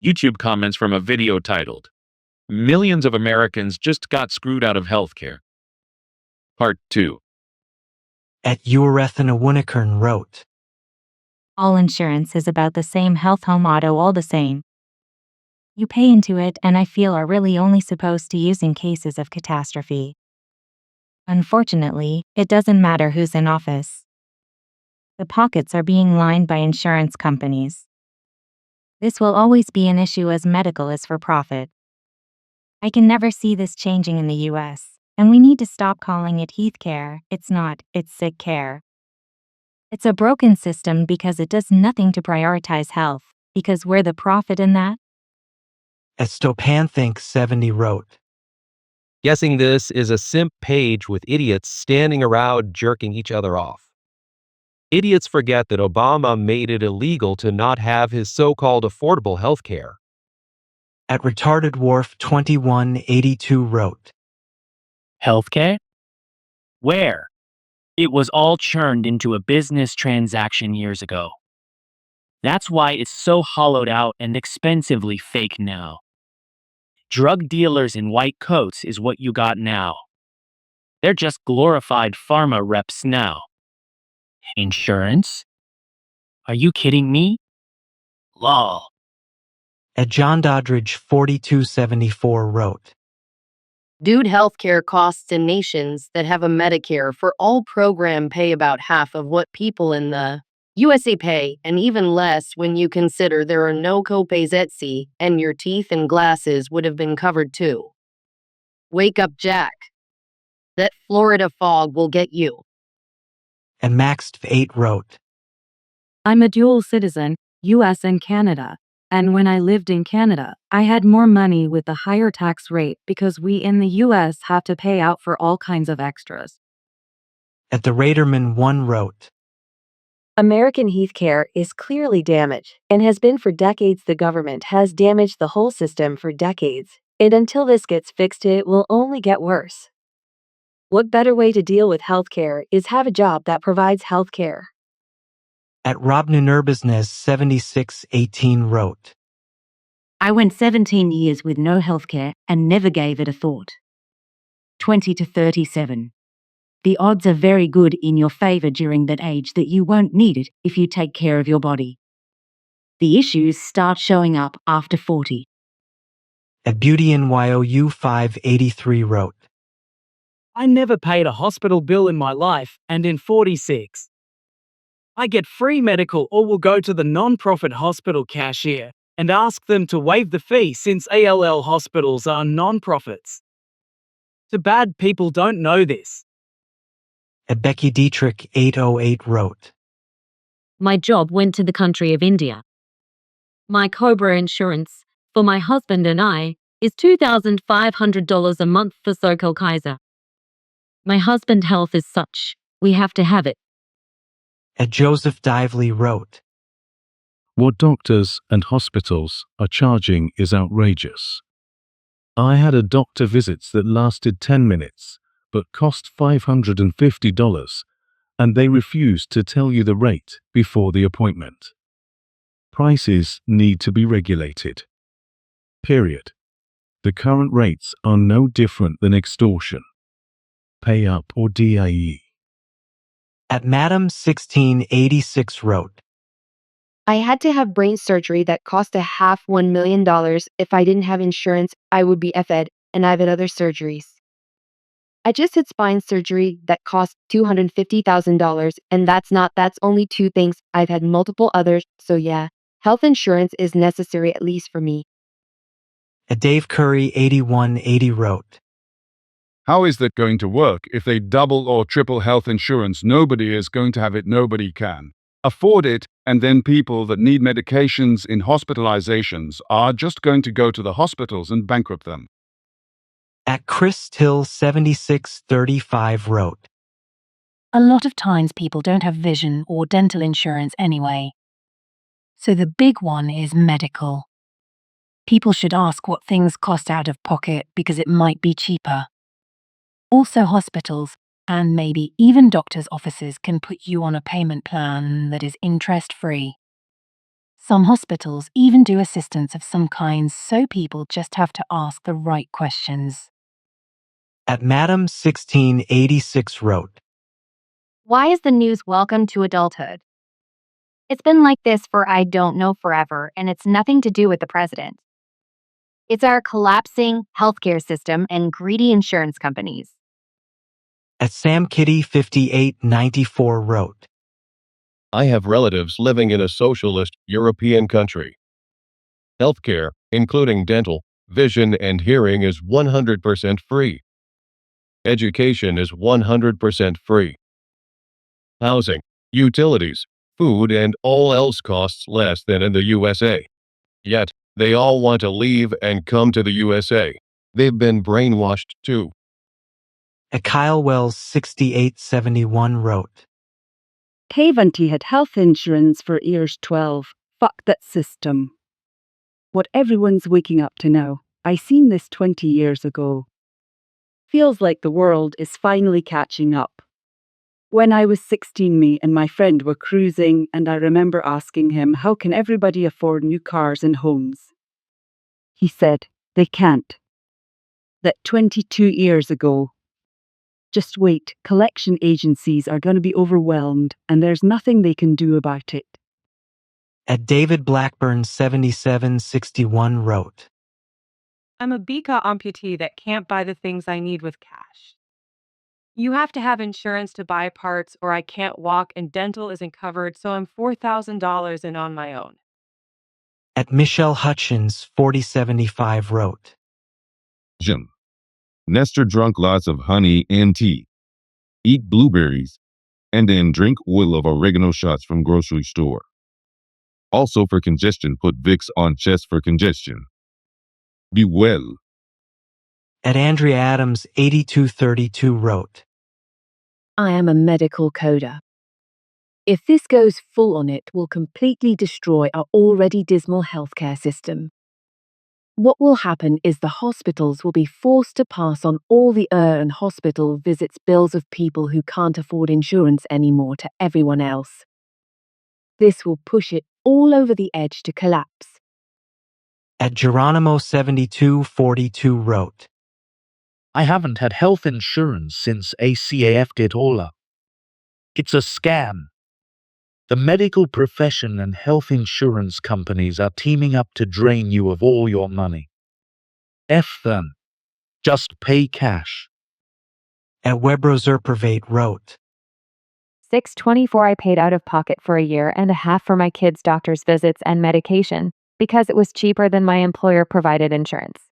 YouTube comments from a video titled, Millions of Americans Just Got Screwed Out of Healthcare. Part 2. At Urethanawunikern wrote, All insurance is about the same health home auto all the same. You pay into it and I feel are really only supposed to use in cases of catastrophe. Unfortunately, it doesn't matter who's in office. The pockets are being lined by insurance companies. This will always be an issue as medical is for profit. I can never see this changing in the US, and we need to stop calling it health care. It's not, it's sick care. It's a broken system because it does nothing to prioritize health, because we're the profit in that. Estopanthinks70 wrote, Guessing this is a simp page with idiots standing around jerking each other off. Idiots forget that Obama made it illegal to not have his so-called affordable health care. At retardedwarf2182 wrote, Healthcare? Where? It was all churned into a business transaction years ago. That's why it's so hollowed out and expensively fake now. Drug dealers in white coats is what you got now. They're just glorified pharma reps now. Insurance? Are you kidding me? Lol. At John Doddridge4274 wrote, Dude, healthcare costs in nations that have a Medicare for all program pay about half of what people in the USA pay, and even less when you consider there are no copays at sea, and your teeth and glasses would have been covered too. Wake up, Jack. That Florida fog will get you. And Maxed8 wrote, I'm a dual citizen, US and Canada, and when I lived in Canada, I had more money with the higher tax rate because we in the US have to pay out for all kinds of extras. At the Raiderman1 wrote, American healthcare is clearly damaged and has been for decades. The government has damaged the whole system for decades, and until this gets fixed, it will only get worse. What better way to deal with healthcare is have a job that provides healthcare. At RobNunerbusness7618 wrote, I went 17 years with no healthcare and never gave it a thought. 20 to 37. The odds are very good in your favor during that age that you won't need it if you take care of your body. The issues start showing up after 40. At BeautyNYOU583 wrote, I never paid a hospital bill in my life, and in 46. I get free medical or will go to the non-profit hospital cashier and ask them to waive the fee since ALL hospitals are non-profits. Too bad people don't know this. At BeckyDietrich808 wrote, My job went to the country of India. My Cobra insurance for my husband and I is $2,500 a month for Sokol Kaiser. My husband's health is such, we have to have it. At Joseph Dively wrote, What doctors and hospitals are charging is outrageous. I had a doctor visits that lasted 10 minutes, but cost $550, and they refused to tell you the rate before the appointment. Prices need to be regulated. Period. The current rates are no different than extortion. Pay up or DIE. At Madam1686 wrote, I had to have brain surgery that cost $500,000. If I didn't have insurance, I would be FED, and I've had other surgeries. I just had spine surgery that cost $250,000, and that's only 2 things. I've had multiple others, so yeah, health insurance is necessary, at least for me. At Dave Curry 8180 wrote, How is that going to work? If they double or triple health insurance, nobody is going to have it, nobody can afford it, and then people that need medications in hospitalizations are just going to go to the hospitals and bankrupt them. At Chris Till 7635 wrote, A lot of times people don't have vision or dental insurance anyway. So the big one is medical. People should ask what things cost out of pocket because it might be cheaper. Also hospitals, and maybe even doctors' offices can put you on a payment plan that is interest-free. Some hospitals even do assistance of some kinds, so people just have to ask the right questions. At Madam 1686 wrote, Why is the news welcome to adulthood? It's been like this for I don't know forever, and it's nothing to do with the president. It's our collapsing healthcare system and greedy insurance companies. At Sam Kitty 5894 wrote, I have relatives living in a socialist European country. Healthcare, including dental, vision, and hearing, is 100% free. Education is 100% free. Housing, utilities, food, and all else costs less than in the USA. Yet, they all want to leave and come to the USA. They've been brainwashed too. At Kyle Wells 6871 wrote, Haven't had health insurance for years 12. Fuck that system. What everyone's waking up to now. I seen this 20 years ago. Feels like the world is finally catching up. When I was 16, me and my friend were cruising, and I remember asking him, how can everybody afford new cars and homes? He said, they can't. That 22 years ago. Just wait, collection agencies are going to be overwhelmed, and there's nothing they can do about it. At David Blackburn 7761 wrote, I'm a BCA amputee that can't buy the things I need with cash. You have to have insurance to buy parts, or I can't walk, and dental isn't covered, so I'm $4,000 in on my own. At Michelle Hutchins 4075 wrote, Jim. Nestor drunk lots of honey and tea. Eat blueberries, and then drink oil of oregano shots from grocery store. Also for congestion, put Vicks on chest for congestion. Be well. At Andrea Adams 8232 wrote, I am a medical coder. If this goes full on, it will completely destroy our already dismal healthcare system. What will happen is the hospitals will be forced to pass on all the and hospital visits bills of people who can't afford insurance anymore to everyone else. This will push it all over the edge to collapse. At Geronimo 7242 wrote, I haven't had health insurance since ACAF did all up. It's a scam. The medical profession and health insurance companies are teaming up to drain you of all your money. F them. Just pay cash. At WebRoserpervate wrote, $624 I paid out of pocket for a year and a half for my kids' doctor's visits and medication because it was cheaper than my employer provided insurance.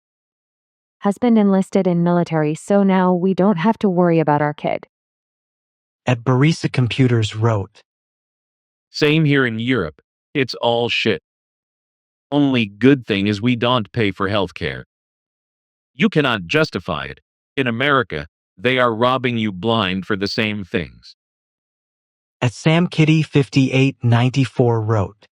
Husband enlisted in military, so now we don't have to worry about our kid. At Barisa Computers wrote, Same here in Europe. It's all shit. Only good thing is we don't pay for healthcare. You cannot justify it. In America, they are robbing you blind for the same things. At Sam Kitty 5894 wrote,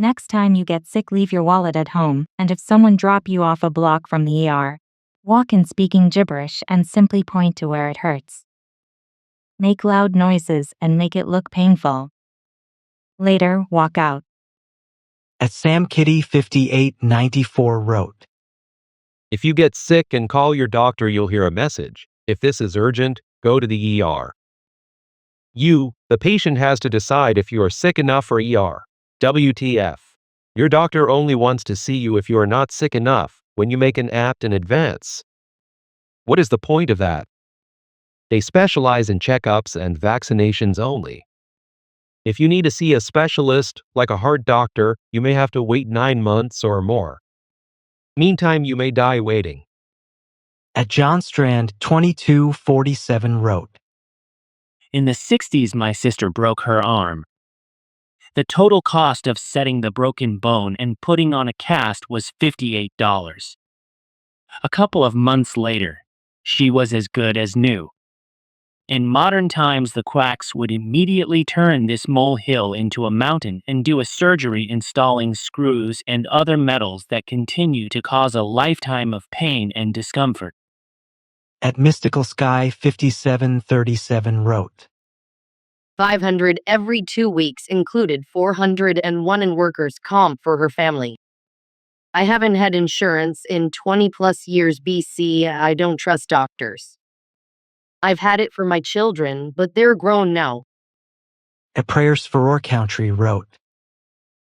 Next time you get sick, leave your wallet at home, and if someone drop you off a block from the ER, walk in speaking gibberish and simply point to where it hurts. Make loud noises and make it look painful. Later, walk out. At Sam Kitty 5894 wrote, If you get sick and call your doctor, you'll hear a message. If this is urgent, go to the ER. You, the patient, has to decide if you are sick enough for ER. WTF. Your doctor only wants to see you if you are not sick enough when you make an app in advance. What is the point of that? They specialize in checkups and vaccinations only. If you need to see a specialist, like a heart doctor, you may have to wait 9 months or more. Meantime, you may die waiting. At John Strand 2247 wrote, In the 60s, my sister broke her arm. The total cost of setting the broken bone and putting on a cast was $58. A couple of months later, she was as good as new. In modern times, the quacks would immediately turn this molehill into a mountain and do a surgery installing screws and other metals that continue to cause a lifetime of pain and discomfort. At Mystical Sky 5737 wrote, $500 every 2 weeks included $401 in workers' comp for her family. I haven't had insurance in 20 plus years BC. I don't trust doctors. I've had it for my children, but they're grown now. At Prayers for Our Country wrote,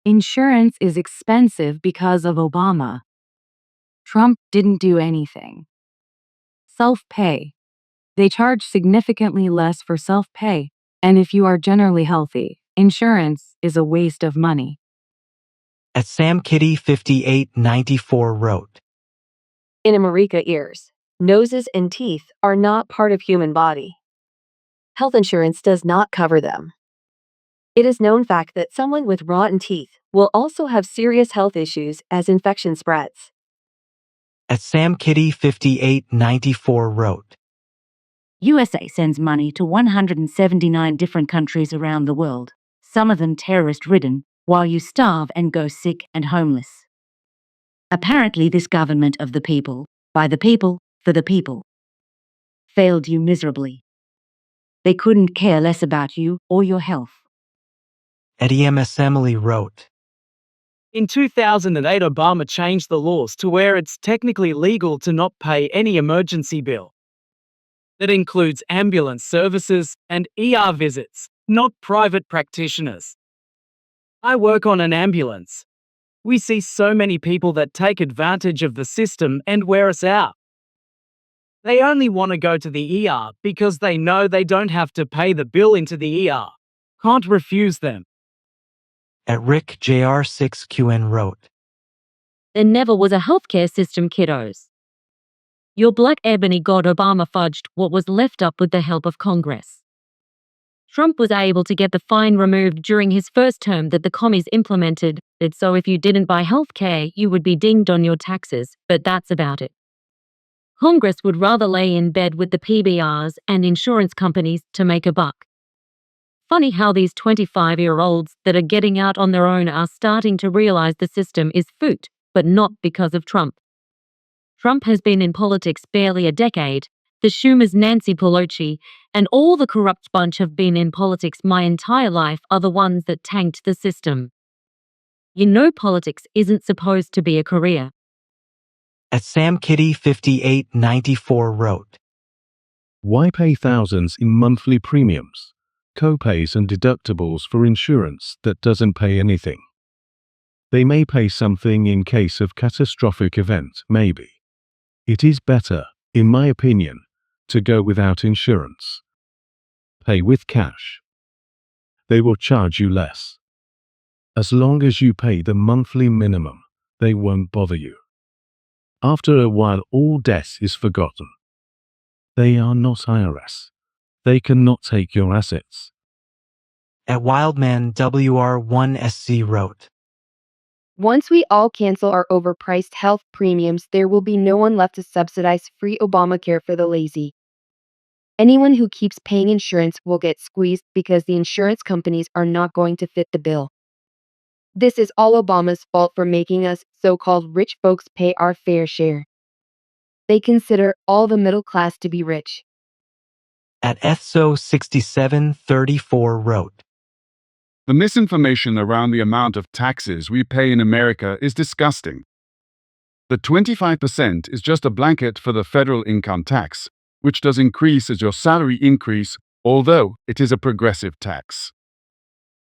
Insurance is expensive because of Obama. Trump didn't do anything. Self-pay. They charge significantly less for self-pay, and if you are generally healthy, insurance is a waste of money. At Sam Kitty 5894 wrote, In America, ears, noses, and teeth are not part of human body. Health insurance does not cover them. It is known fact that someone with rotten teeth will also have serious health issues as infection spreads. At Sam Kitty 5894 wrote, USA sends money to 179 different countries around the world, some of them terrorist-ridden, while you starve and go sick and homeless. Apparently this government of the people, by the people, for the people, failed you miserably. They couldn't care less about you or your health. At EMS Emily wrote, In 2008, Obama changed the laws to where it's technically legal to not pay any emergency bill. That includes ambulance services and ER visits, not private practitioners. I work on an ambulance. We see so many people that take advantage of the system and wear us out. They only want to go to the ER because they know they don't have to pay the bill into the ER. Can't refuse them. At Rick JR6QN wrote, There never was a healthcare system, kiddos. Your black ebony god Obama fudged what was left up with the help of Congress. Trump was able to get the fine removed during his first term that the commies implemented it, so if you didn't buy healthcare, you would be dinged on your taxes, but that's about it. Congress would rather lay in bed with the PBRs and insurance companies to make a buck. Funny how these 25-year-olds that are getting out on their own are starting to realize the system is foot, but not because of Trump. Trump has been in politics barely a decade. The Schumers, Nancy Pelosi, and all the corrupt bunch have been in politics my entire life are the ones that tanked the system. You know politics isn't supposed to be a career. At Sam Kitty 5894 wrote, Why pay thousands in monthly premiums, co-pays and deductibles for insurance that doesn't pay anything? They may pay something in case of catastrophic event, maybe. It is better, in my opinion, to go without insurance. Pay with cash. They will charge you less. As long as you pay the monthly minimum, they won't bother you. After a while, all debt is forgotten. They are not IRS. They cannot take your assets. At Wildman WR1SC wrote, Once we all cancel our overpriced health premiums, there will be no one left to subsidize free Obamacare for the lazy. Anyone who keeps paying insurance will get squeezed because the insurance companies are not going to fit the bill. This is all Obama's fault for making us so-called rich folks pay our fair share. They consider all the middle class to be rich. At ETHSO6734 wrote, The misinformation around the amount of taxes we pay in America is disgusting. The 25% is just a blanket for the federal income tax, which does increase as your salary increase, although it is a progressive tax.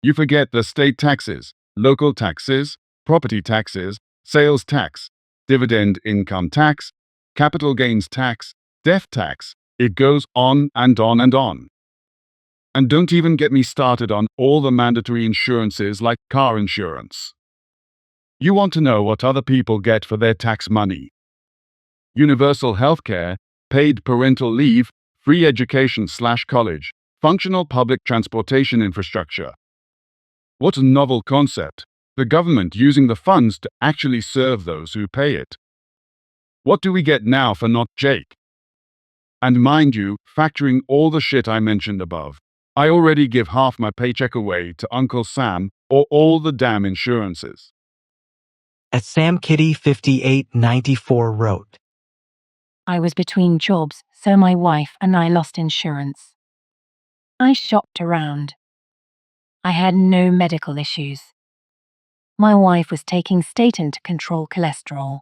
You forget the state taxes, local taxes, property taxes, sales tax, dividend income tax, capital gains tax, death tax. It goes on and on and on. And don't even get me started on all the mandatory insurances like car insurance. You want to know what other people get for their tax money? Universal healthcare, paid parental leave, free education/college, functional public transportation infrastructure. What a novel concept, the government using the funds to actually serve those who pay it. What do we get now for not Jake? And mind you, factoring all the shit I mentioned above, I already give half my paycheck away to Uncle Sam or all the damn insurances. At Sam Kitty 5894 wrote, I was between jobs, so my wife and I lost insurance. I shopped around, I had no medical issues. My wife was taking statin to control cholesterol.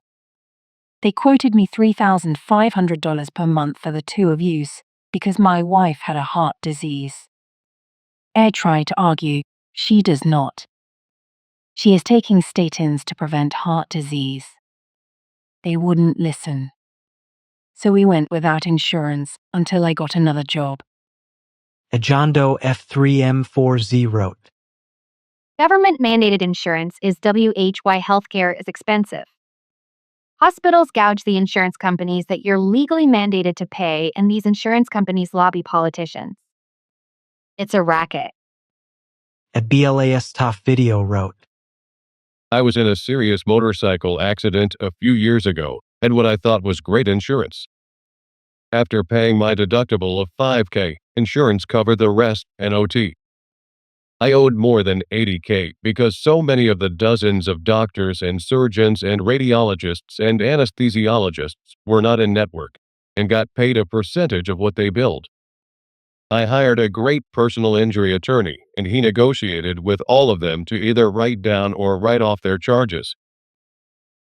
They quoted me $3,500 per month for the two of use because my wife had a heart disease. I tried to argue she does not. She is taking statins to prevent heart disease. They wouldn't listen. So we went without insurance until I got another job. Ajondo F3M4Z wrote, Government mandated insurance is why healthcare is expensive. Hospitals gouge the insurance companies that you're legally mandated to pay, and these insurance companies lobby politicians. It's a racket. A BLAS Tough Video wrote, I was in a serious motorcycle accident a few years ago, and what I thought was great insurance. After paying my deductible of $5K, insurance covered the rest and OT. I owed more than $80K because so many of the dozens of doctors and surgeons and radiologists and anesthesiologists were not in network and got paid a percentage of what they billed. I hired a great personal injury attorney, and he negotiated with all of them to either write down or write off their charges.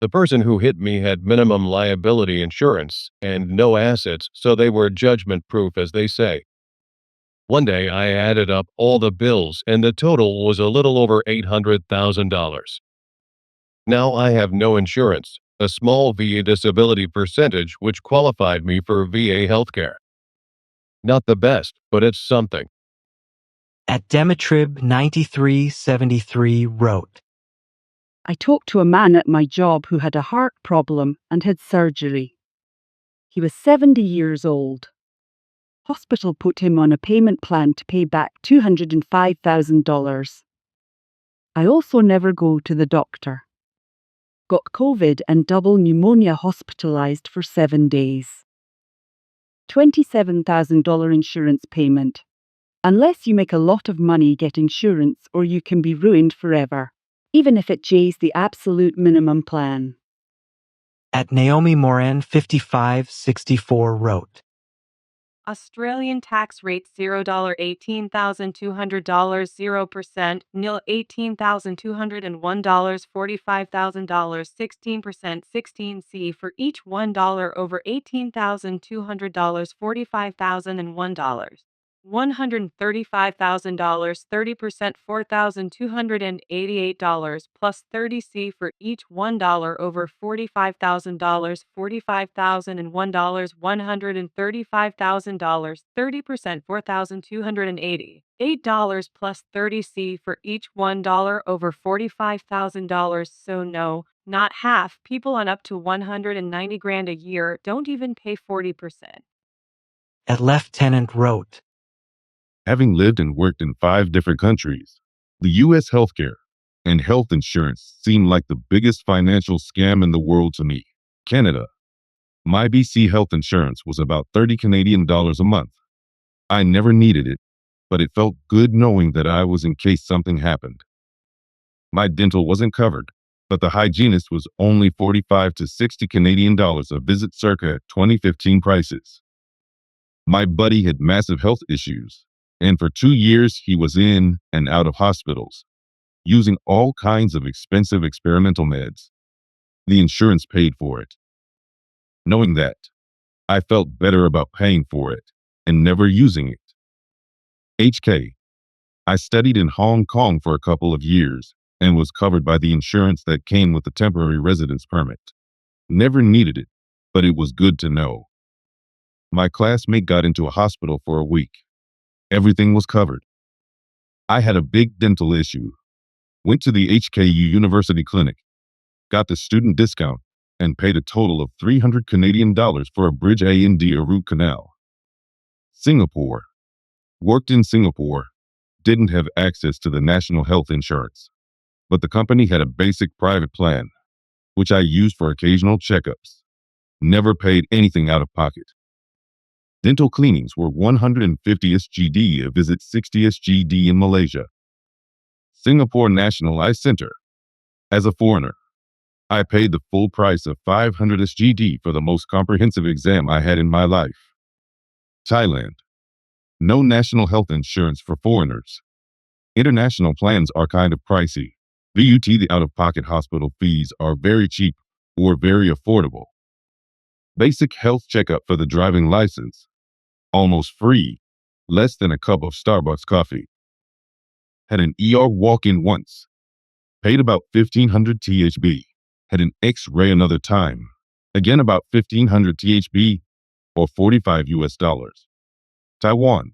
The person who hit me had minimum liability insurance and no assets, so they were judgment-proof, as they say. One day I added up all the bills and the total was a little over $800,000. Now I have no insurance, a small VA disability percentage which qualified me for VA healthcare. Not the best, but it's something. At Demetrib 9373 wrote, I talked to a man at my job who had a heart problem and had surgery. He was 70 years old. Hospital put him on a payment plan to pay back $205,000. I also never go to the doctor. Got COVID and double pneumonia, hospitalized for 7 days. $27,000 insurance payment. Unless you make a lot of money, get insurance or you can be ruined forever, even if it pays the absolute minimum plan. At Naomi Moran 5564 wrote, Australian tax rates $0 $18,200 0%, nil $18,201 $45,000 16% 16C for each $1 over $18,200 $45,001 $135,000 30% $4,288 plus 30C for each $1 over $45,000 $45,001 $135,000 30% $4,288 plus 30C for each $1 over $45,000. So no, not half. People on up to 190 grand a year don't even pay 40%. At Lieutenant wrote, Having lived and worked in 5 different countries, the U.S. healthcare and health insurance seemed like the biggest financial scam in the world to me. Canada. My BC health insurance was about 30 Canadian dollars a month. I never needed it, but it felt good knowing that I was in case something happened. My dental wasn't covered, but the hygienist was only 45 to 60 Canadian dollars a visit, circa 2015 prices. My buddy had massive health issues, and for 2 years he was in and out of hospitals, using all kinds of expensive experimental meds. The insurance paid for it. Knowing that, I felt better about paying for it and never using it. HK. I studied in Hong Kong for a couple of years and was covered by the insurance that came with the temporary residence permit. Never needed it, but it was good to know. My classmate got into a hospital for a week. Everything was covered. I had a big dental issue. Went to the HKU University Clinic, got the student discount, and paid a total of 300 Canadian dollars for a bridge and a root canal. Singapore. Worked in Singapore. Didn't have access to the national health insurance, but the company had a basic private plan, which I used for occasional checkups. Never paid anything out of pocket. Dental cleanings were 150 SGD a visit, 60 SGD in Malaysia. Singapore National Eye Center. As a foreigner, I paid the full price of 500 SGD for the most comprehensive exam I had in my life. Thailand. No national health insurance for foreigners. International plans are kind of pricey. VUT, the out-of-pocket hospital fees are very cheap or very affordable. Basic health checkup for the driving license, almost free, less than a cup of Starbucks coffee. Had an ER walk-in once, paid about 1500 THB. Had an X-ray another time, again about 1500 THB or 45 US dollars. Taiwan.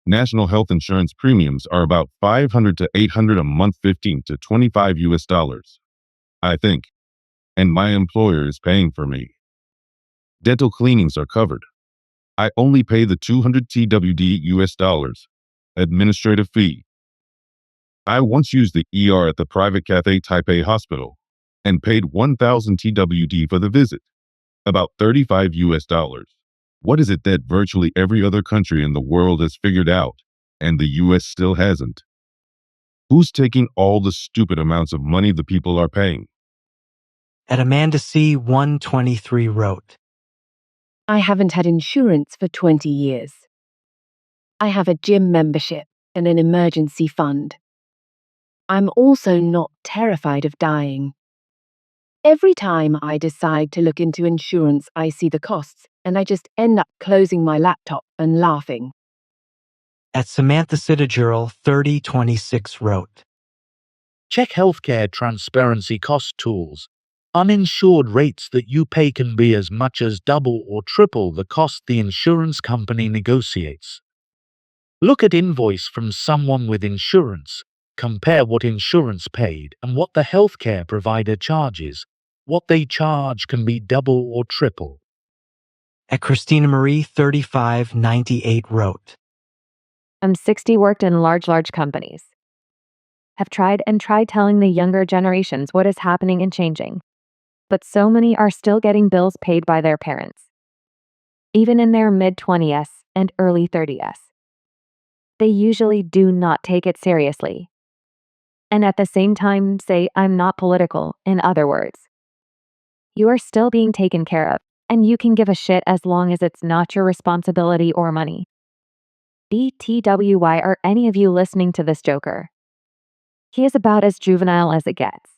National health insurance premiums are about 500 to 800 a month, 15 to 25 US dollars, I think, and my employer is paying for me. Dental cleanings are covered. I only pay the 200 TWD US dollars administrative fee. I once used the ER at the private Cathay Taipei Hospital and paid 1000 TWD for the visit, about 35 US dollars. What is it that virtually every other country in the world has figured out, and the US still hasn't? Who's taking all the stupid amounts of money the people are paying? At Amanda C. 123 wrote, I haven't had insurance for 20 years. I have a gym membership and an emergency fund. I'm also not terrified of dying. Every time I decide to look into insurance, I see the costs, and I just end up closing my laptop and laughing. At Samantha Citigerl 3026 wrote, Check healthcare transparency cost tools. Uninsured rates that you pay can be as much as double or triple the cost the insurance company negotiates. Look at invoice from someone with insurance. Compare what insurance paid and what the healthcare provider charges. What they charge can be double or triple. At Christina Marie 3598 wrote, I'm 60, worked in large companies. Have tried telling the younger generations what is happening and changing. But so many are still getting bills paid by their parents, even in their mid-20s and early 30s. They usually do not take it seriously. And at the same time say, I'm not political, in other words. You are still being taken care of, and you can give a shit as long as it's not your responsibility or money. BTWY, are any of you listening to this joker? He is about as juvenile as it gets.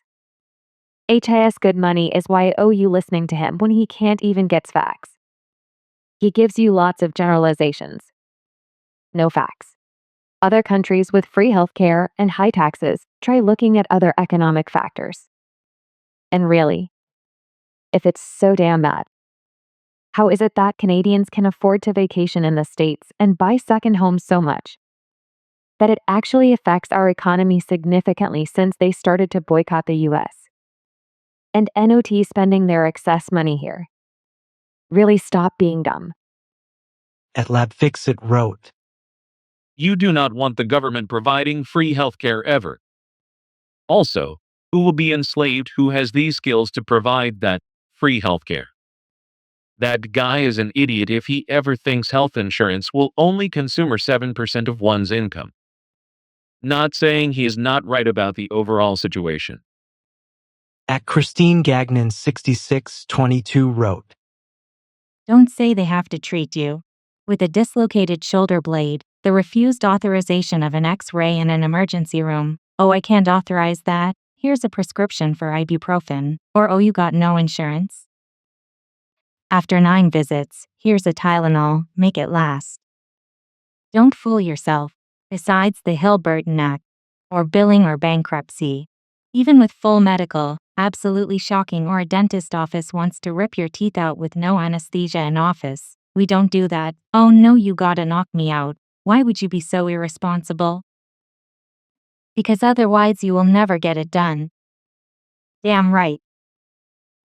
HIS good money is why I owe you listening to him when he can't even get facts. He gives you lots of generalizations. No facts. Other countries with free healthcare and high taxes, try looking at other economic factors. And really, if it's so damn bad, how is it that Canadians can afford to vacation in the States and buy second homes so much that it actually affects our economy significantly since they started to boycott the US? And NOT spending their excess money here. Really stop being dumb. At LabFixit wrote, You do not want the government providing free healthcare ever. Also, who will be enslaved who has these skills to provide that free healthcare? That guy is an idiot if he ever thinks health insurance will only consume 7% of one's income. Not saying he is not right about the overall situation. At Christine Gagnon 6622 wrote, Don't say they have to treat you with a dislocated shoulder blade, the refused authorization of an X-ray in an emergency room. Oh, I can't authorize that. Here's a prescription for ibuprofen. Or oh, you got no insurance. After 9 visits, here's a Tylenol, make it last. Don't fool yourself. Besides the Hill-Burton Act, or billing or bankruptcy, even with full medical, absolutely shocking, or a dentist office wants to rip your teeth out with no anesthesia in office, we don't do that. Oh no, you gotta knock me out. Why would you be so irresponsible? Because otherwise you will never get it done. Damn right.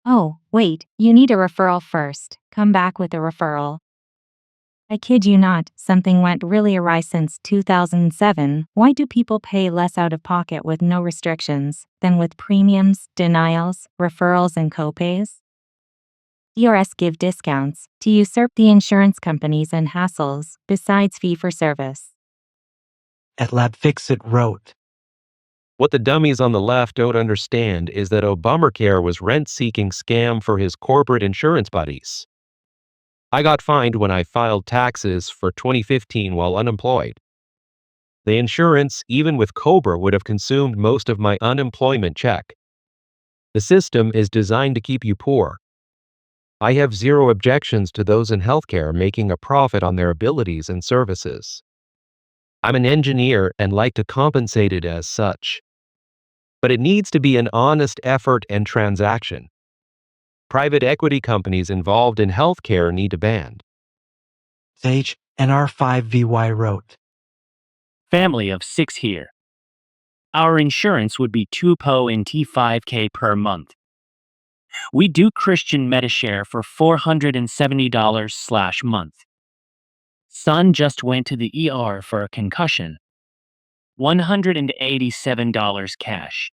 Oh, wait, you need a referral first. Come back with a referral. I kid you not, something went really awry since 2007. Why do people pay less out of pocket with no restrictions than with premiums, denials, referrals, and copays? DRS give discounts to usurp the insurance companies and hassles, besides fee for service. At LabFixit wrote, What the dummies on the left don't understand is that Obamacare was rent-seeking scam for his corporate insurance buddies. I got fined when I filed taxes for 2015 while unemployed. The insurance, even with COBRA, would have consumed most of my unemployment check. The system is designed to keep you poor. I have zero objections to those in healthcare making a profit on their abilities and services. I'm an engineer and like to compensate it as such. But it needs to be an honest effort and transaction. Private equity companies involved in healthcare need to ban. Sage, NR5VY wrote. Family of 6 here. Our insurance would be 2 po and T5K per month. We do Christian Medishare for $470/month. Son just went to the ER for a concussion. $187 cash.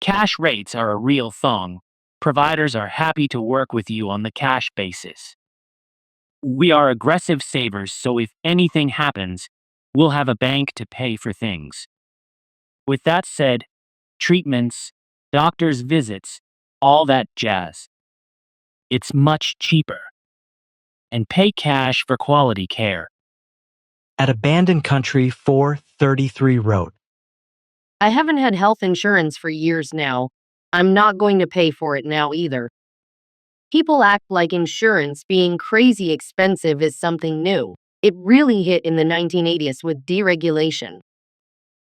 Cash rates are a real thong. Providers are happy to work with you on the cash basis. We are aggressive savers, so if anything happens, we'll have a bank to pay for things. With that said, treatments, doctor's visits, all that jazz. It's much cheaper. And pay cash for quality care. At Abandoned Country 433 wrote. I haven't had health insurance for years now. I'm not going to pay for it now either. People act like insurance being crazy expensive is something new. It really hit in the 1980s with deregulation.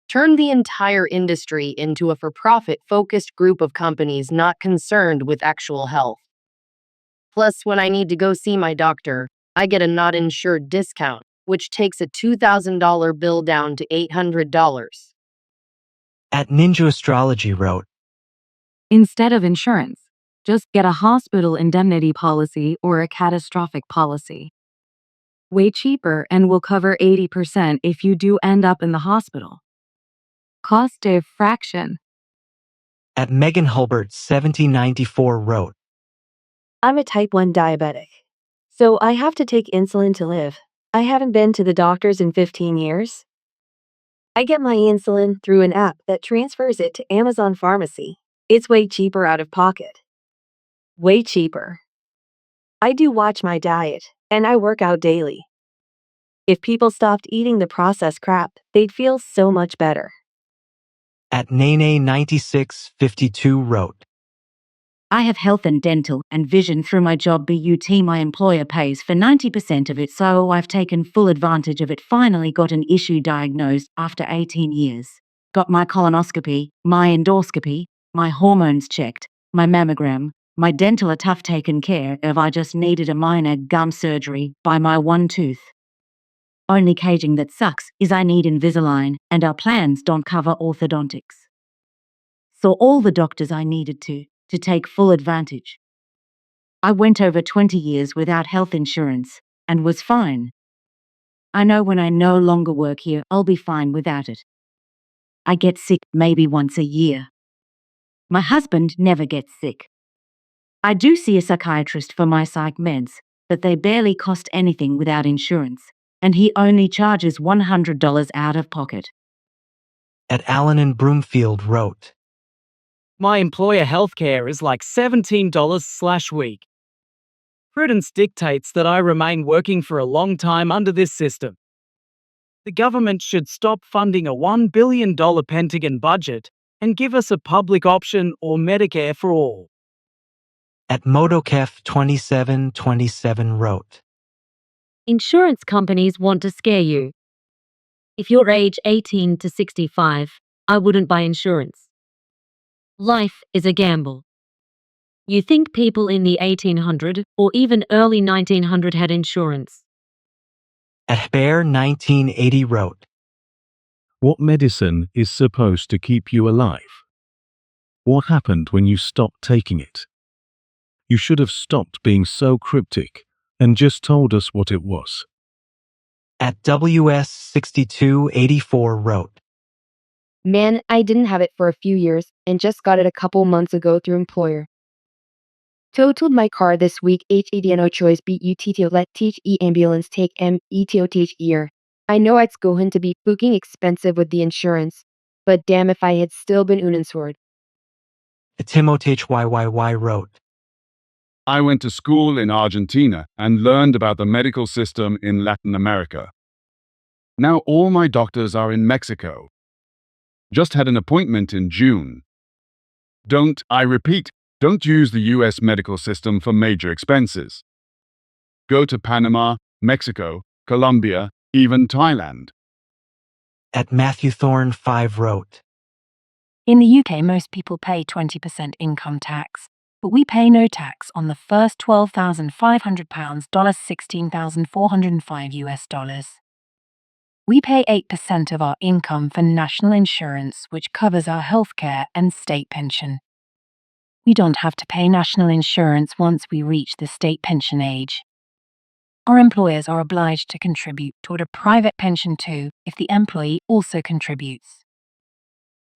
Turned the entire industry into a for-profit focused group of companies not concerned with actual health. Plus, when I need to go see my doctor, I get a not insured discount, which takes a $2,000 bill down to $800. At Ninja Astrology wrote. Instead of insurance, just get a hospital indemnity policy or a catastrophic policy. Way cheaper and will cover 80% if you do end up in the hospital. Cost a fraction. At Megan Hulbert 1794 wrote. I'm a type 1 diabetic. So I have to take insulin to live. I haven't been to the doctors in 15 years. I get my insulin through an app that transfers it to Amazon Pharmacy. It's way cheaper out of pocket. Way cheaper. I do watch my diet, and I work out daily. If people stopped eating the processed crap, they'd feel so much better. At Nene 9652 wrote. I have health and dental and vision through my job BUT. My employer pays for 90% of it, so I've taken full advantage of it. Finally got an issue diagnosed after 18 years. Got my colonoscopy, my endoscopy, my hormones checked, my mammogram, my dental are tough taken care of. I just needed a minor gum surgery by my one tooth. Only caging that sucks is I need Invisalign, and our plans don't cover orthodontics. Saw all the doctors I needed to take full advantage. I went over 20 years without health insurance and was fine. I know when I no longer work here, I'll be fine without it. I get sick maybe once a year. My husband never gets sick. I do see a psychiatrist for my psych meds, but they barely cost anything without insurance, and he only charges $100 out of pocket. At Allen and Broomfield wrote. My employer healthcare is like $17/week. Prudence dictates that I remain working for a long time under this system. The government should stop funding a $1 billion Pentagon budget and give us a public option or Medicare for all. At Modokef 2727 wrote. Insurance companies want to scare you. If you're age 18 to 65, I wouldn't buy insurance. Life is a gamble. You think people in the 1800 or even early 1900 had insurance? At Bear 1980 wrote. What medicine is supposed to keep you alive? What happened when you stopped taking it? You should have stopped being so cryptic and just told us what it was. At WS 6284 wrote. Man, I didn't have it for a few years and just got it a couple months ago through employer. Totaled my car this week. HADNO choice BUTTO let teach ambulance take METOTH year. I know it's going to be fucking expensive with the insurance, but damn if I had still been uninsured. Timotej YYY wrote. I went to school in Argentina and learned about the medical system in Latin America. Now all my doctors are in Mexico. Just had an appointment in June. I repeat, don't use the US medical system for major expenses. Go to Panama, Mexico, Colombia, even Thailand. At Matthew Thorne 5 wrote, In the UK, most people pay 20% income tax, but we pay no tax on the first £12,500, $16,405 US. We pay 8% of our income for national insurance, which covers our healthcare and state pension. We don't have to pay national insurance once we reach the state pension age. Our employers are obliged to contribute toward a private pension too if the employee also contributes.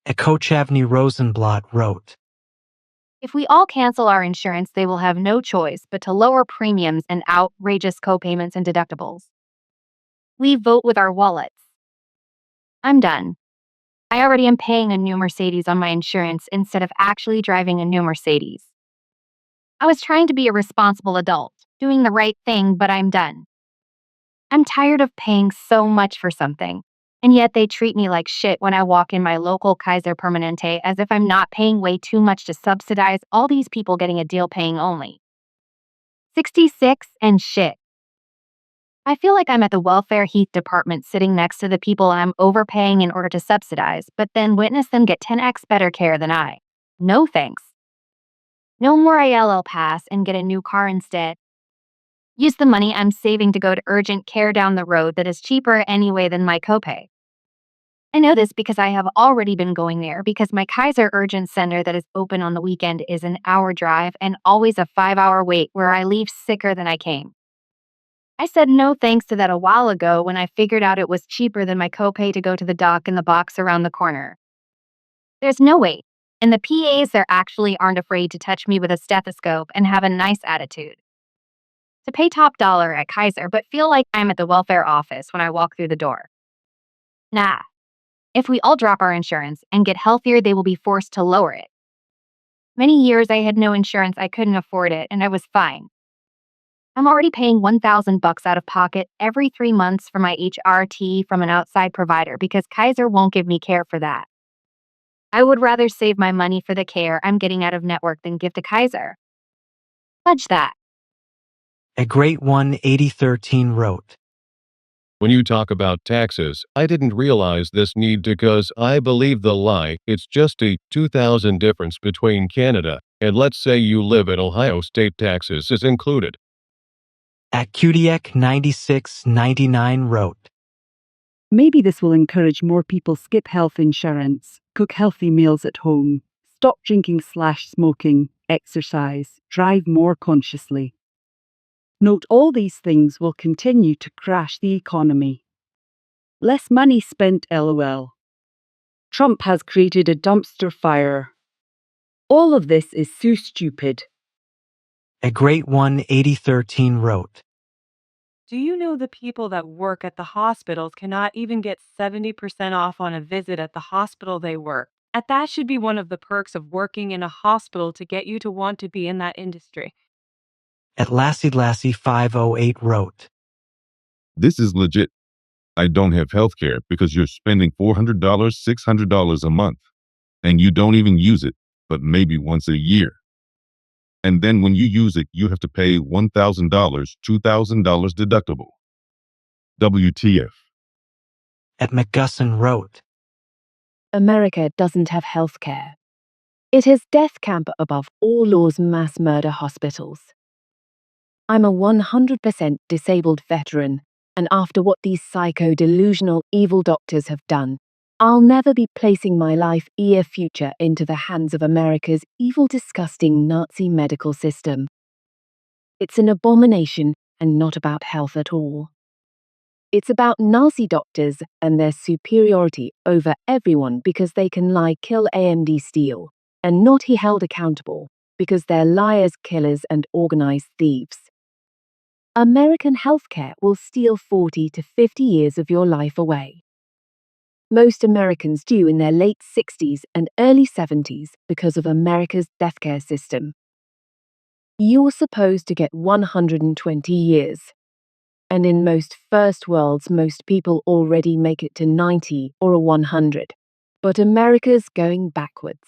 At Cochavny Rosenblatt wrote, If we all cancel our insurance, they will have no choice but to lower premiums and outrageous copayments and deductibles. We vote with our wallets. I'm done. I already am paying a new Mercedes on my insurance instead of actually driving a new Mercedes. I was trying to be a responsible adult, doing the right thing, but I'm done. I'm tired of paying so much for something, and yet they treat me like shit when I walk in my local Kaiser Permanente as if I'm not paying way too much to subsidize all these people getting a deal paying only 66 and shit. I feel like I'm at the welfare heath department sitting next to the people I'm overpaying in order to subsidize, but then witness them get 10x better care than I. No thanks. No more ILL pass and get a new car instead. Use the money I'm saving to go to urgent care down the road that is cheaper anyway than my copay. I know this because I have already been going there because my Kaiser Urgent Center that is open on the weekend is an hour drive and always a 5-hour wait where I leave sicker than I came. I said no thanks to that a while ago when I figured out it was cheaper than my copay to go to the doc in the box around the corner. There's no wait, and the PAs there actually aren't afraid to touch me with a stethoscope and have a nice attitude. To pay top dollar at Kaiser but feel like I'm at the welfare office when I walk through the door. Nah. If we all drop our insurance and get healthier, they will be forced to lower it. Many years I had no insurance, I couldn't afford it, and I was fine. I'm already paying $1,000 out of pocket every 3 months for my HRT from an outside provider because Kaiser won't give me care for that. I would rather save my money for the care I'm getting out of network than give to Kaiser. Fudge that. A Great One 8013 wrote, When you talk about taxes, I didn't realize this need because I believe the lie. It's just a 2,000 difference between Canada and let's say you live in Ohio, state taxes is included. At Cudiek 9699 wrote, Maybe this will encourage more people skip health insurance, cook healthy meals at home, stop drinking/smoking, exercise, drive more consciously. Note all these things will continue to crash the economy. Less money spent, lol. Trump has created a dumpster fire. All of this is so stupid. A Great One 8013 wrote, Do you know the people that work at the hospitals cannot even get 70% off on a visit at the hospital they work at? That should be one of the perks of working in a hospital to get you to want to be in that industry. At Lassie 508 wrote, This is legit. I don't have healthcare because you're spending $400, $600 a month, and you don't even use it, but maybe once a year. And then when you use it, you have to pay $1,000, $2,000 deductible. WTF. At McGusson wrote, America doesn't have health care. It is death camp above all laws, mass murder hospitals. I'm a 100% disabled veteran, and after what these psycho-delusional evil doctors have done, I'll never be placing my life or future into the hands of America's evil, disgusting Nazi medical system. It's an abomination and not about health at all. It's about Nazi doctors and their superiority over everyone because they can lie, kill, and steal, and not be held accountable because they're liars, killers, and organized thieves. American healthcare will steal 40 to 50 years of your life away. Most Americans do in their late 60s and early 70s because of America's deathcare system. You're supposed to get 120 years. And in most first worlds, most people already make it to 90 or 100. But America's going backwards.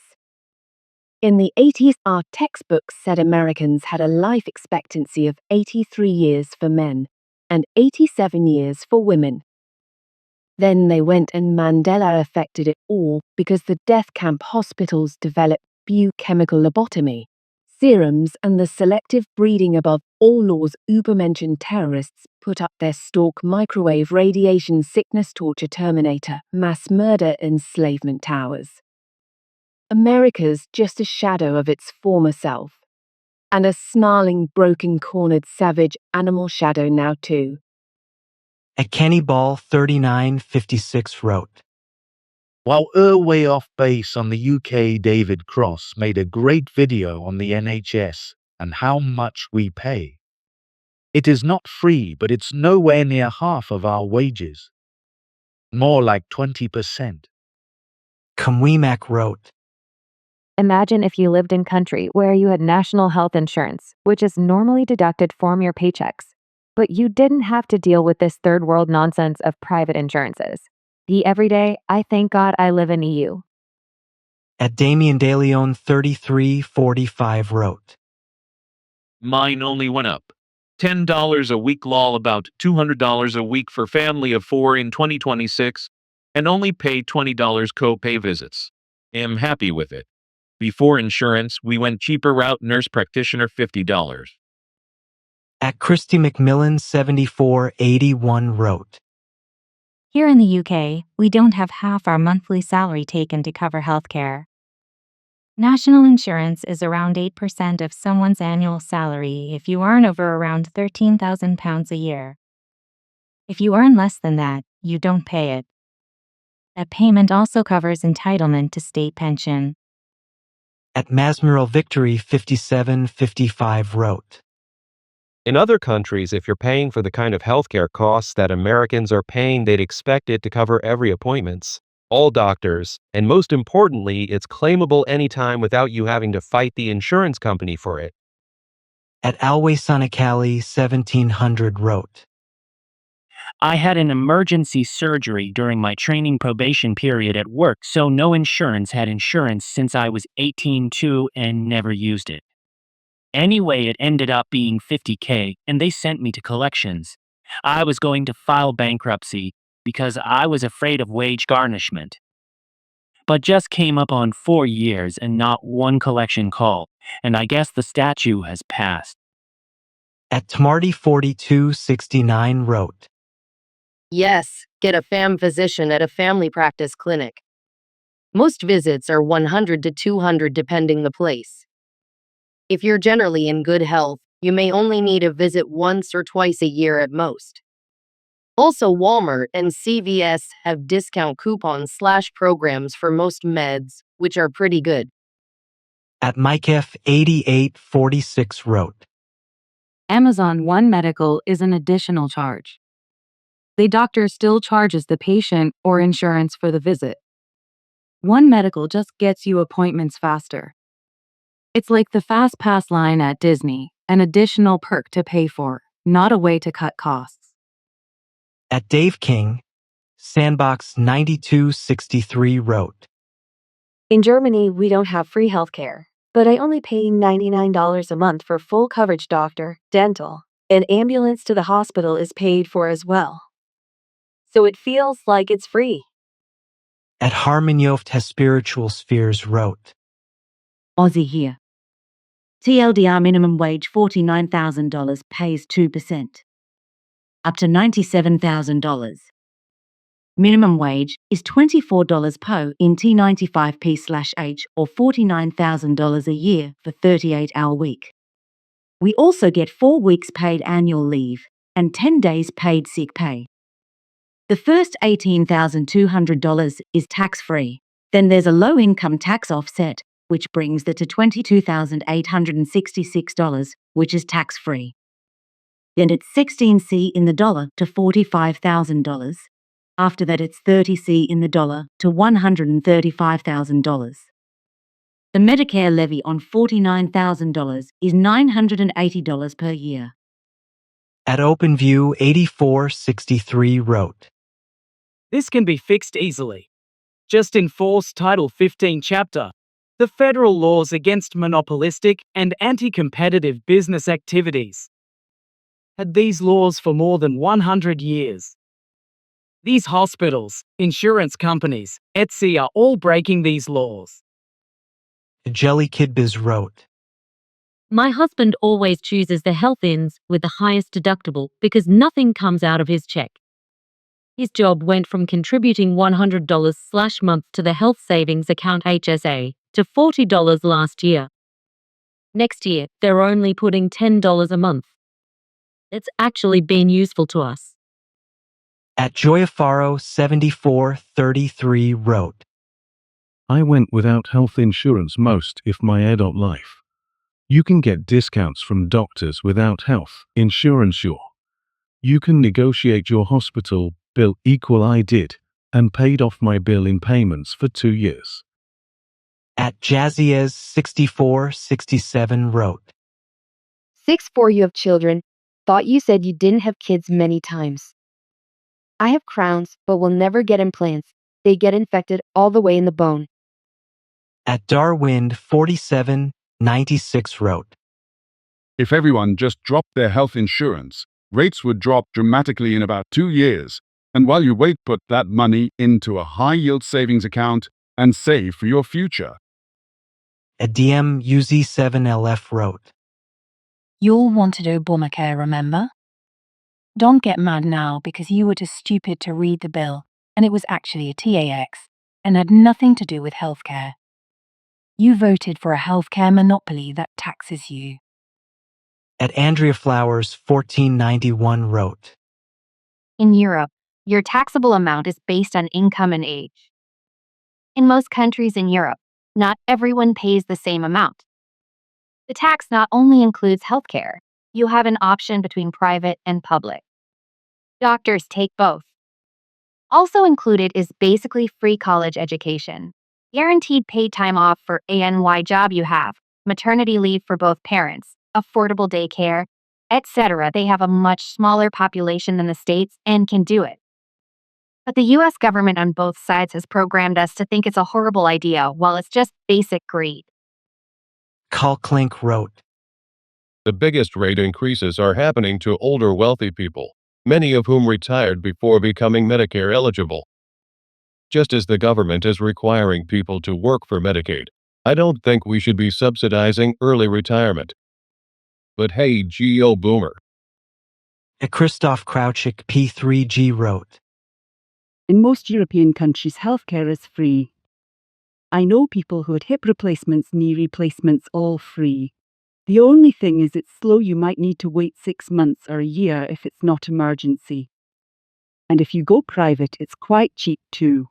In the 80s, our textbooks said Americans had a life expectancy of 83 years for men and 87 years for women. Then they went and Mandela affected it all because the death camp hospitals developed biochemical lobotomy, serums, and the selective breeding above all laws. Uber-mentioned terrorists put up their stalk microwave radiation sickness torture terminator, mass murder enslavement towers. America's just a shadow of its former self, and a snarling, broken-cornered, savage animal shadow now too. At Kenny Ball 3956 wrote, While way off base on the UK, David Cross made a great video on the NHS and how much we pay. It is not free, but it's nowhere near half of our wages. More like 20%. Kamwimak wrote, Imagine if you lived in country where you had national health insurance, which is normally deducted from your paychecks, but you didn't have to deal with this third world nonsense of private insurances. The everyday, I thank God I live in EU. At Damien De Leon 3345 wrote, Mine only went up. $10 a week, lol, about $200 a week for family of 4 in 2026, and only pay $20 co-pay visits. Am happy with it. Before insurance, we went cheaper route, nurse practitioner $50. At Christy McMillan 7481 wrote, Here in the UK, we don't have half our monthly salary taken to cover healthcare. National insurance is around 8% of someone's annual salary if you earn over around £13,000 a year. If you earn less than that, you don't pay it. That payment also covers entitlement to state pension. At Masmiral Victory 5755 wrote, In other countries, if you're paying for the kind of healthcare costs that Americans are paying, they'd expect it to cover every appointments, all doctors, and most importantly, it's claimable anytime without you having to fight the insurance company for it. At Alway Sonicali 1700 wrote, I had an emergency surgery during my training probation period at work, so no insurance had insurance since I was 18 too and never used it. Anyway, it ended up being $50K and they sent me to collections. I was going to file bankruptcy because I was afraid of wage garnishment. But just came up on 4 years and not one collection call, and I guess the statute has passed. At Tamarty 4269 wrote, Yes, get a fam physician at a family practice clinic. Most visits are 100 to 200 depending the place. If you're generally in good health, you may only need a visit once or twice a year at most. Also, Walmart and CVS have discount coupons/programs for most meds, which are pretty good. At MikeF 8846 wrote, Amazon One Medical is an additional charge. The doctor still charges the patient or insurance for the visit. One Medical just gets you appointments faster. It's like the Fast Pass line at Disney, an additional perk to pay for, not a way to cut costs. At Dave King, Sandbox 9263 wrote, In Germany, we don't have free healthcare, but I only pay $99 a month for full coverage doctor, dental, and ambulance to the hospital is paid for as well. So it feels like it's free. At Harmonyoft has Spiritual Spheres wrote, Aussie here. TLDR minimum wage $49,000 pays 2%. Up to $97,000. Minimum wage is $24 per in T95P/H or $49,000 a year for 38-hour week. We also get 4 weeks paid annual leave and 10 days paid sick pay. The first $18,200 is tax-free. Then there's a low-income tax offset, which brings it to $22,866, which is tax-free. Then it's 16C in the dollar to $45,000. After that, it's 30C in the dollar to $135,000. The Medicare levy on $49,000 is $980 per year. At OpenView 8463 wrote, This can be fixed easily. Just enforce Title 15 chapter, the federal laws against monopolistic and anti-competitive business activities. Had these laws for more than 100 years. These hospitals, insurance companies, etc. are all breaking these laws. Jelly Kidbiz wrote, My husband always chooses the health ins with the highest deductible because nothing comes out of his check. His job went from contributing $100/month to the health savings account HSA to $40 last year. Next year, they're only putting $10 a month. It's actually been useful to us. At Joyafaro 7433 wrote, I went without health insurance most of my adult life. You can get discounts from doctors without health insurance. You can negotiate your hospital bill equal I did, and paid off my bill in payments for 2 years. At Jazziez 6467 wrote, 6-4 you have children. Thought you said you didn't have kids many times. I have crowns, but will never get implants. They get infected all the way in the bone. At Darwind 4796 wrote, If everyone just dropped their health insurance, rates would drop dramatically in about 2 years. And while you wait, put that money into a high-yield savings account and save for your future. At DMUZ7LF wrote, You'll wanted Obamacare, remember? Don't get mad now because you were too stupid to read the bill, and it was actually a tax, and had nothing to do with healthcare. You voted for a healthcare monopoly that taxes you. At Andrea Flowers 1491 wrote, In Europe, your taxable amount is based on income and age. In most countries in Europe, not everyone pays the same amount. The tax not only includes healthcare, you have an option between private and public. Doctors take both. Also included is basically free college education, guaranteed paid time off for any job you have, maternity leave for both parents, affordable daycare, etc. They have a much smaller population than the States and can do it. But the US government on both sides has programmed us to think it's a horrible idea while it's just basic greed. Kalklink wrote, The biggest rate increases are happening to older wealthy people, many of whom retired before becoming Medicare eligible. Just as the government is requiring people to work for Medicaid, I don't think we should be subsidizing early retirement. But hey, Geo Boomer. At Christoph Krauchik P3G wrote, In most European countries, healthcare is free. I know people who had hip replacements, knee replacements, all free. The only thing is it's slow. You might need to wait 6 months or a year if it's not emergency. And if you go private, it's quite cheap too.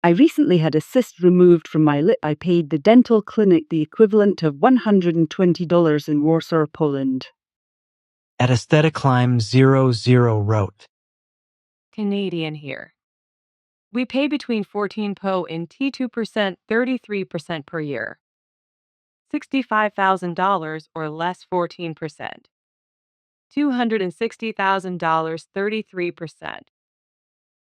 I recently had a cyst removed from my lip. I paid the dental clinic the equivalent of $120 in Warsaw, Poland. At Aesthetic Climb 00 wrote, Canadian here. We pay between 14 PO and T2%, 33% per year. $65,000 or less, 14%. $260,000, 33%.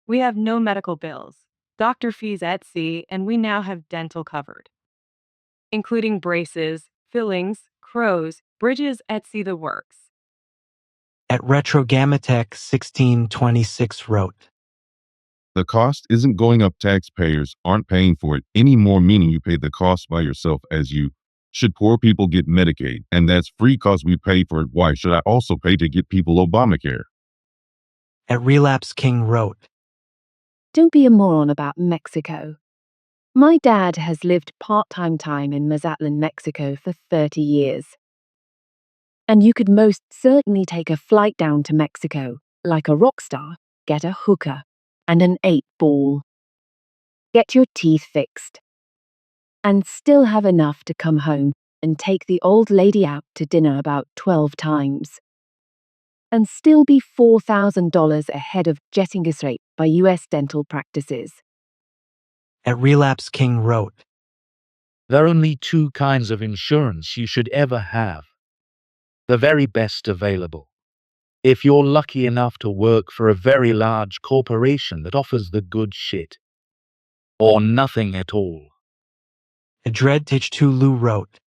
We have no medical bills, doctor fees at sea, and we now have dental covered, including braces, fillings, crows, bridges at sea, the works. At Retrogamatech 1626 wrote, The cost isn't going up. Taxpayers aren't paying for it anymore, meaning you pay the cost by yourself. As you should poor people get Medicaid, and that's free cause we pay for it. Why should I also pay to get people Obamacare? At Relapse King wrote, Don't be a moron about Mexico. My dad has lived part-time time in Mazatlan, Mexico for 30 years. And you could most certainly take a flight down to Mexico, like a rock star, get a hooker, and an 8-ball. Get your teeth fixed. And still have enough to come home and take the old lady out to dinner about 12 times. And still be $4,000 ahead of jetting rate by US dental practices. At Relapse King wrote, There are only 2 kinds of insurance you should ever have. The very best available. if you're lucky enough to work for a very large corporation that offers the good shit. Or nothing at all. Adredtich Tulu wrote,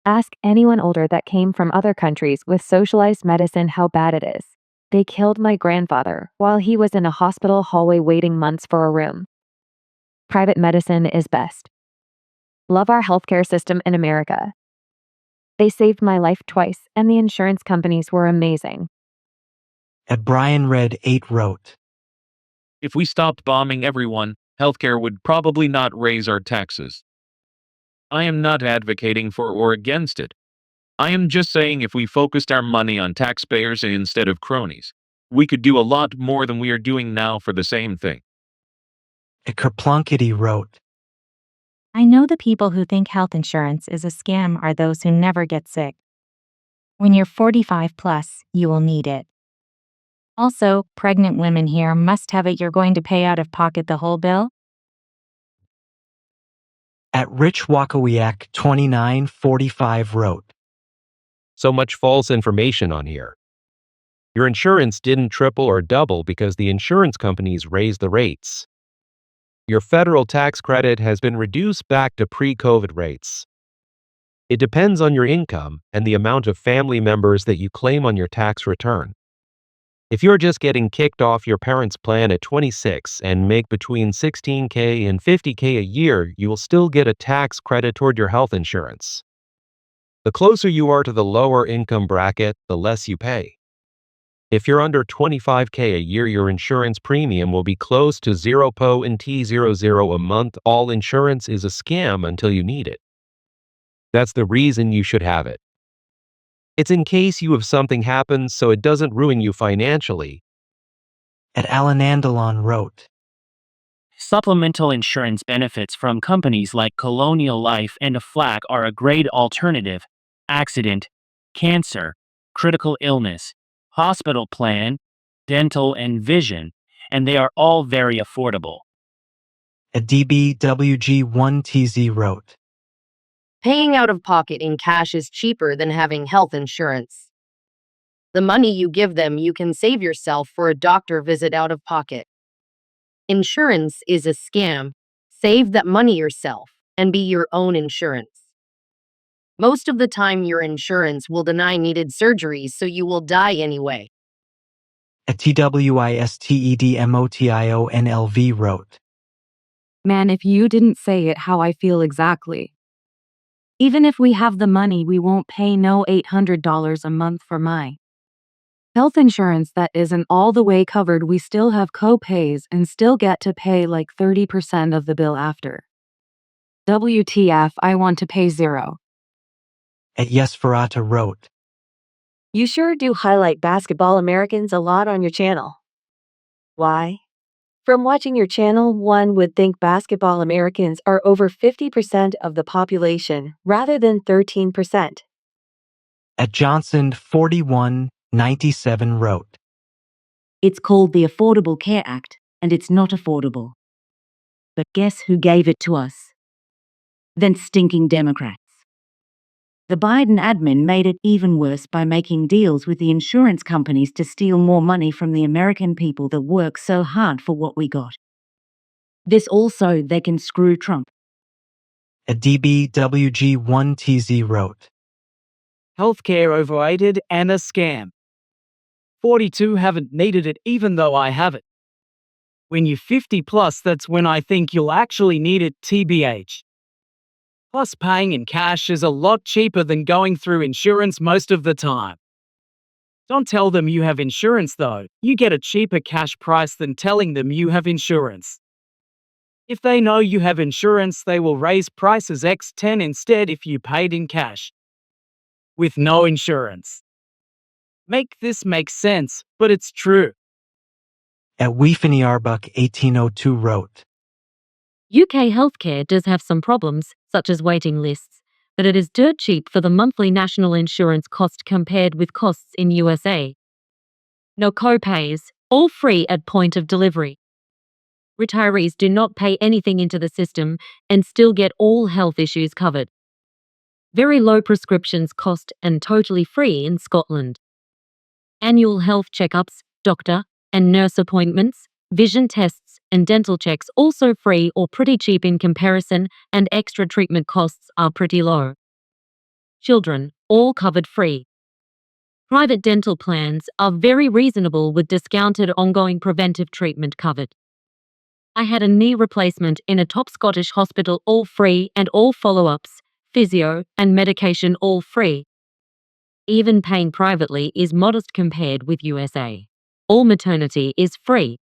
Ask anyone older that came from other countries with socialized medicine how bad it is. They killed my grandfather while he was in a hospital hallway waiting months for a room. Private medicine is best. Love our healthcare system in America. They saved my life twice, and the insurance companies were amazing. At Brian Red 8 wrote, If we stopped bombing everyone, healthcare would probably not raise our taxes. I am not advocating for or against it. I am just saying if we focused our money on taxpayers instead of cronies, we could do a lot more than we are doing now for the same thing. At Kerplunkety wrote, I know the people who think health insurance is a scam are those who never get sick. When you're 45 plus, you will need it. Also, pregnant women here must have it. You're going to pay out of pocket the whole bill? At Rich Wakawiak 2945 wrote, So much false information on here. Your insurance didn't triple or double because the insurance companies raised the rates. Your federal tax credit has been reduced back to pre-COVID rates. It depends on your income and the amount of family members that you claim on your tax return. If you're just getting kicked off your parents' plan at 26 and make between $16K and $50K a year, you will still get a tax credit toward your health insurance. The closer you are to the lower income bracket, the less you pay. If you're under 25K a year, your insurance premium will be close to 0.00 a month. All insurance is a scam until you need it. That's the reason you should have it. It's in case you have something happens so it doesn't ruin you financially. At Alan Andalon wrote, Supplemental insurance benefits from companies like Colonial Life and Aflac are a great alternative. Accident, cancer, critical illness, hospital plan, dental and vision, and they are all very affordable. At DBWG1TZ wrote, Paying out of pocket in cash is cheaper than having health insurance. The money you give them, you can save yourself for a doctor visit out of pocket. Insurance is a scam. Save that money yourself and be your own insurance. Most of the time, your insurance will deny needed surgeries, so you will die anyway. At TWISTEDMOTIONLV wrote, Man, if you didn't say it how I feel exactly. Even if we have the money, we won't pay no $800 a month for my health insurance that isn't all the way covered. We still have co-pays and still get to pay like 30% of the bill after. WTF, I want to pay zero. At Yesferata wrote, You sure do highlight basketball Americans a lot on your channel. Why? From watching your channel, one would think basketball Americans are over 50% of the population rather than 13%. At Johnson 4197 wrote, It's called the Affordable Care Act, and it's not affordable. But guess who gave it to us? Them stinking Democrats. The Biden admin made it even worse by making deals with the insurance companies to steal more money from the American people that work so hard for what we got. This also they can screw Trump. At DBWG1TZ wrote, Healthcare overrated and a scam. 42 haven't needed it even though I have it. When you're 50 plus, that's when I think you'll actually need it, TBH. Plus, paying in cash is a lot cheaper than going through insurance most of the time. Don't tell them you have insurance though, you get a cheaper cash price than telling them you have insurance. If they know you have insurance, they will raise prices X10 instead if you paid in cash. With no insurance. Make this make sense, but it's true. At Weefiniarbuck 1802 wrote, UK healthcare does have some problems, such as waiting lists, but it is dirt cheap for the monthly national insurance cost compared with costs in USA. No co-pays, all free at point of delivery. Retirees do not pay anything into the system and still get all health issues covered. Very low prescriptions cost and totally free in Scotland. Annual health checkups, doctor and nurse appointments, vision tests, and dental checks also free or pretty cheap in comparison, and extra treatment costs are pretty low. Children, all covered free. Private dental plans are very reasonable with discounted ongoing preventive treatment covered. I had a knee replacement in a top Scottish hospital, all free, and all follow-ups, physio, and medication all free. Even paying privately is modest compared with USA. All maternity is free.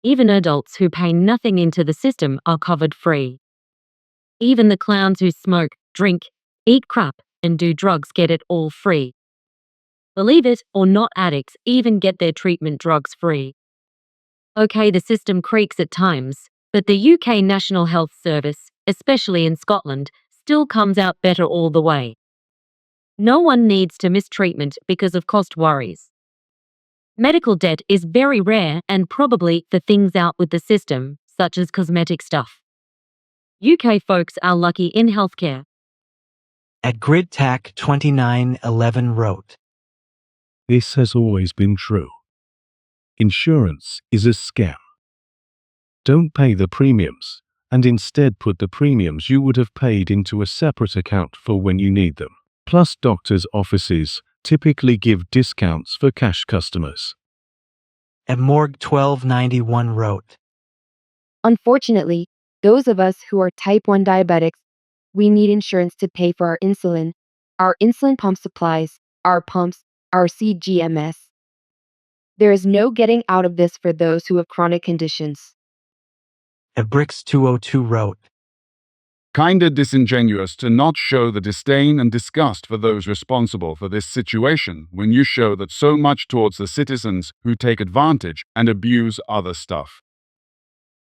Even adults who pay nothing into the system are covered free. Even the clowns who smoke, drink, eat crap, and do drugs get it all free. Believe it or not, addicts even get their treatment drugs free. Okay, the system creaks at times, but the UK National Health Service, especially in Scotland, still comes out better all the way. No one needs to miss treatment because of cost worries. Medical debt is very rare and probably the things out with the system, such as cosmetic stuff. UK folks are lucky in healthcare. At GridTac 2911 wrote, This has always been true. Insurance is a scam. Don't pay the premiums, and instead put the premiums you would have paid into a separate account for when you need them. Plus, doctors' offices typically give discounts for cash customers. At Morgue 1291 wrote, Unfortunately, those of us who are type 1 diabetics, we need insurance to pay for our insulin pump supplies, our pumps, our CGMs. There is no getting out of this for those who have chronic conditions. At Bricks 202 wrote, Kinda disingenuous to not show the disdain and disgust for those responsible for this situation when you show that so much towards the citizens who take advantage and abuse other stuff.